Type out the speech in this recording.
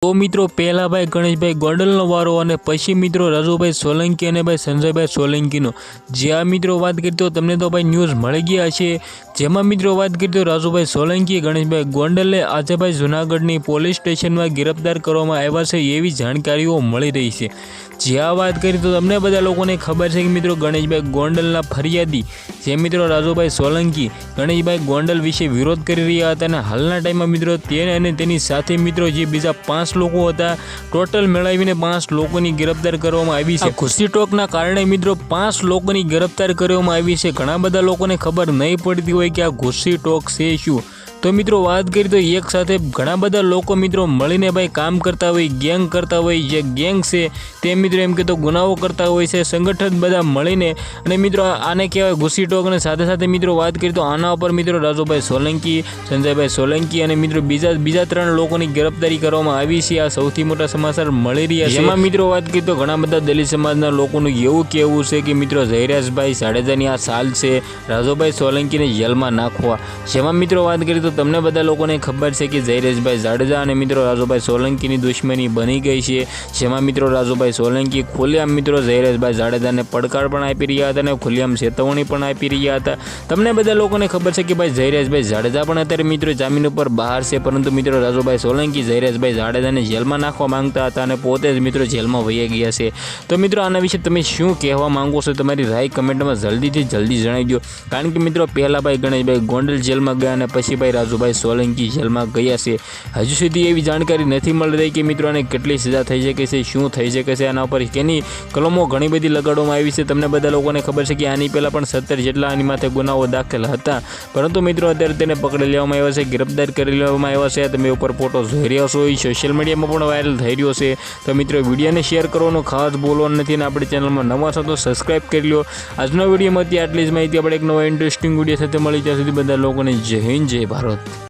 तो मित्रों पहला भाई गणेश भाई गोंडलनो वारो और पछी मित्रों राजूभाई सोलंकी और भाई संजय भाई सोलंकीनो। ज्यां मित्रों बात करी तो तमने तो भाई न्यूज़ मळी गया छे। जेमां मित्रों बात करी तो राजूभाई सोलंकी गणेश भाई गोंडलने आज भाई जूनागढ़नी पोलीस स्टेशन में गिरफ्तार करवामां आव्या छे एवी जाणकारीओ मळी रही छे। ज्यां बात करी तो तमने बधा लोकोने खबर है कि मित्रों गणेश भाई गोंडलना फरियादी जे मित्रों राजूभाई सोलंकी गणेश भाई गोंडल विषे विरोध करी रह्या हता अने हालना टाइम में मित्रों तेने अने तेनी साथे मित्रों जे बीजा 5 लोको हता टोटल मेळवीने 5 लोकोनी गिरफ्तार करवामां आवी छे। खुशी टोकना कारणे मित्रों 5 लोकोनी गिरफ्तार करवामां आवी छे। घणा बधा लोकोने खबर नहीं पड़ती होय कि आ घुसी टोक छे शुं। तो मित्रों बात करी तो एक साथे घणा बधा लोको मित्रों मळीने भाई काम करता होय, गैंग करता होय। जे गैंग छे ते मित्रों एम के तो गुनाहो करता होय छे। संगठन बधा मळीने अने मित्रों आने कहेवाय घुसी टोक। अने साथे साथे मित्रों बात करी तो आना पर मित्रों राजूभाई सोलंकी, संजयभाई सोलंकी अने मित्रों बीजा 3 लोकोनी गिरफ्तारी करवामां आवी छे। आ सौथी मोटा समाचार मळी रह्या छे। जेमां मित्रों बात करी तो घणा बधा दलित समाजना लोकोनुं एवुं कहेवुं छे कि मित्रों जयराजभाई जाडेजानी आ साल छे राजूभाई सोलंकीने जेलमां नाखवा। जेमां मित्रों बात करी तो तमने बधा लोकोने खबर है कि जयराजभाई जाडेजा और मित्रों राजूभाई सोलंकी दुश्मनी बनी गई है। जेमां मित्रों राजूभाई सोलंकी खुलेआम मित्रों जयराजभाई जाडेजा ने પડકાર પણ આપી રહ્યા હતા અને ખુલ્લેઆમ ચેતવણી પણ આપી રહ્યા હતા। તમને બધા લોકોને ખબર છે કે ભાઈ જયરાજભાઈ જાડેજા પણ અત્યારે મિત્રો જામીન ઉપર બહાર છે, પરંતુ મિત્રો રાજુભાઈ સોલંકી જયરાજભાઈ જાડેજાને જેલમાં નાખવા માંગતા હતા અને પોતે જ મિત્રો જેલમાં વહી ગયા છે। તો મિત્રો આના વિશે તમે શું કહેવા માંગો છો? તમારી રાય કમેન્ટમાં જલ્દીથી જલ્દી જણાવી દો, કારણ કે મિત્રો પહેલા ભાઈ ગણેશભાઈ ગોંડલ જેલમાં ગયા અને પછી ભાઈ રાજુભાઈ સોલંકી જેલમાં ગયા છે। હજુ સુધી એવી જાણકારી નથી મળી રહી કે મિત્રો આને કેટલી સજા થઈ શકે છે, શું થઈ શકે છે, આના ઉપર કેની કલમો ઘણી બધી લગાડવામાં આવી છે। તમને બધા લોકોને ખબર છે કે આની પહેલાં પણ 17 જેટલા આની માથે ગુનાઓ દાખલ હતા, પરંતુ મિત્રો અત્યારે તેને પકડી લેવામાં આવ્યા છે, ગિરફ્તાર કરી લેવામાં આવ્યા છે। તમે ઉપર ફોટો જોઈ રહ્યા છો, એ સોશિયલ મીડિયામાં પણ વાયરલ થઈ રહ્યો છે। તો મિત્રો વિડીયોને શેર કરવાનું ખાસ ભૂલવાનું નથી અને આપણી ચેનલમાં નવા છો તો સબસ્ક્રાઈબ કરી લો। આજનો વિડીયોમાં આટલી જ માહિતી। આપણે એક નવા ઇન્ટરેસ્ટિંગ વિડીયો સાથે મળી, ત્યાં સુધી બધા લોકોને જય હિન્દ, જય ભારત।